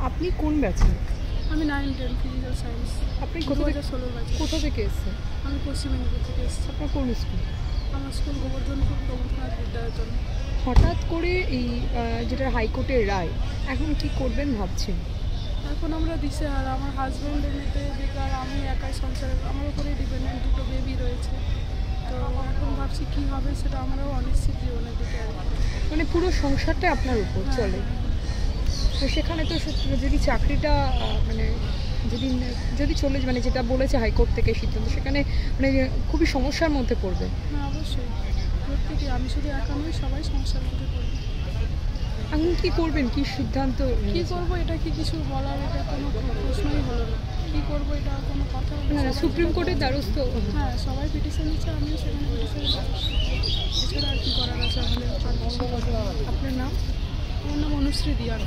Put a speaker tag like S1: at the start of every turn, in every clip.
S1: আপনি কোন ব্যাচে?
S2: আমি 9, 10 ফিজিক্যাল সায়েন্স।
S1: আপনি
S2: 2016 ব্যাচে।
S1: কোথা থেকে এসেছেন?
S2: আমি পশ্চিম মেদিনীপুর থেকে এসেছি।
S1: আপনার কোন স্কুল?
S2: আমার স্কুল গোবর্ধনপুর রবীন্দ্রনাথ বিদ্যায়তন।
S1: হঠাৎ করে এই যেটা হাইকোর্টের রায়, এখন কি করবেন ভাবছেন?
S2: এখন আমরা দিশেহারা। আমার হাজব্যান্ড এমনিতে বেকার, আমি একাই সংসারে, আমার উপরে ডিপেন্ডেন্ট, 2টো বেবি রয়েছে। তো এখন ভাবছি কী হবে, সেটা আমরাও অনিশ্চিত জীবনের দিকে আর কি।
S1: মানে পুরো সংসারটা আপনার উপর চলে। তো সেখানে তো যদি চাকরিটা মানে যদি চলে, মানে যেটা বলেছে হাইকোর্ট থেকে সিদ্ধান্ত, সেখানে মানে খুবই সমস্যার মধ্যে পড়বে।
S2: হ্যাঁ, অবশ্যই। প্রত্যেকে, আমি শুধু একা নই, সবাই সমস্যার মধ্যে পড়বে।
S1: এখন কী করবেন, কী সিদ্ধান্ত?
S2: কী করবো এটা কি কিছু বলার, এটা কোনো প্রশ্নই হলো না। কী করবো এটা কোনো কথা হলো না।
S1: সুপ্রিম কোর্টের দ্বারস্থ?
S2: হ্যাঁ, সবাই পিটিশন দিচ্ছে, আমিও সেখানে পিটিশন দিচ্ছি। এছাড়া আর কি করার আছে আমাদের?
S1: আপনার নাম?
S2: আমার নাম অনুশ্রী দিয়ান।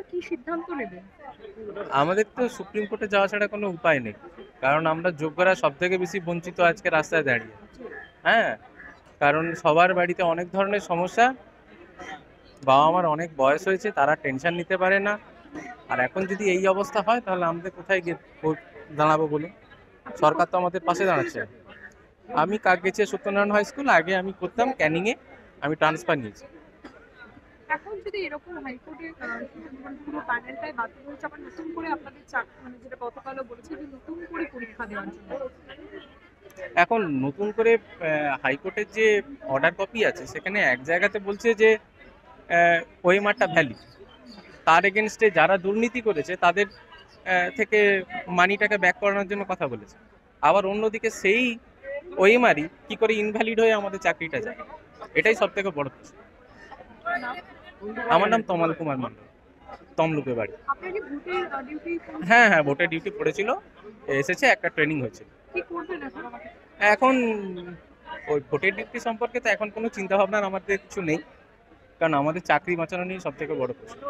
S1: কি সিদ্ধান্ত নেবেন?
S3: আমাদের তো সুপ্রিম কোর্টে যাওয়া ছাড়া কোনো উপায় নেই, কারণ আমরা যোগ্যরা সব থেকে বেশি বঞ্চিত আজকে রাস্তায় দাঁড়িয়ে। হ্যাঁ, কারণ সবার বাড়িতে অনেক ধরনের সমস্যা, বাবা মার অনেক বয়স হয়েছে, তারা টেনশন নিতে পারে না। আর এখন যদি এই অবস্থা হয়, তাহলে আমাদের কোথায় গিয়ে দাঁড়াবো বলে? সরকার তো আমাদের পাশে দাঁড়াচ্ছে। আমি কাকগেছিয়া সত্যনারায়ণ হাই স্কুল, আগে আমি করতাম ক্যানিংয়ে, আমি ট্রান্সফার নিয়েছি।
S1: এখন যদি এরকম হাইকোর্টে পুরো প্যানেলটাই বাতিল হয়েছে, আবার নতুন করে আপনাদের মানে যেটা গতকালও বলেছে যে নতুন করে পরীক্ষা দেওয়ার জন্য,
S3: এখন নতুন করে হাইকোর্টের যে অর্ডার কপি আছে, সেখানে এক জায়গাতে বলছে যে ওএমআরটা ভ্যালিড, তার এগেনস্টে যারা দুর্নীতি করেছে তাদের থেকে মানিটাকে ব্যাক করানোর জন্য কথা বলেছে। আবার অন্যদিকে সেই ওএমআরই কি করে ইনভ্যালিড হয়ে আমাদের চাকরিটা যায়, এটাই সব থেকে বড় প্রশ্ন। আমার নাম তমাল কুমার মন্ডল, তমলুকে বাড়ি। হ্যাঁ, ভোটের ডিউটি পড়েছিল, এসেছে, একটা ট্রেনিং হয়েছিল। এখন ওই ভোটের ডিউটি সম্পর্কে তো এখন কোনো চিন্তা ভাবনার আমাদের কিছু নেই, কারণ আমাদের চাকরি বাঁচানো নিয়ে সব থেকে বড় প্রশ্ন।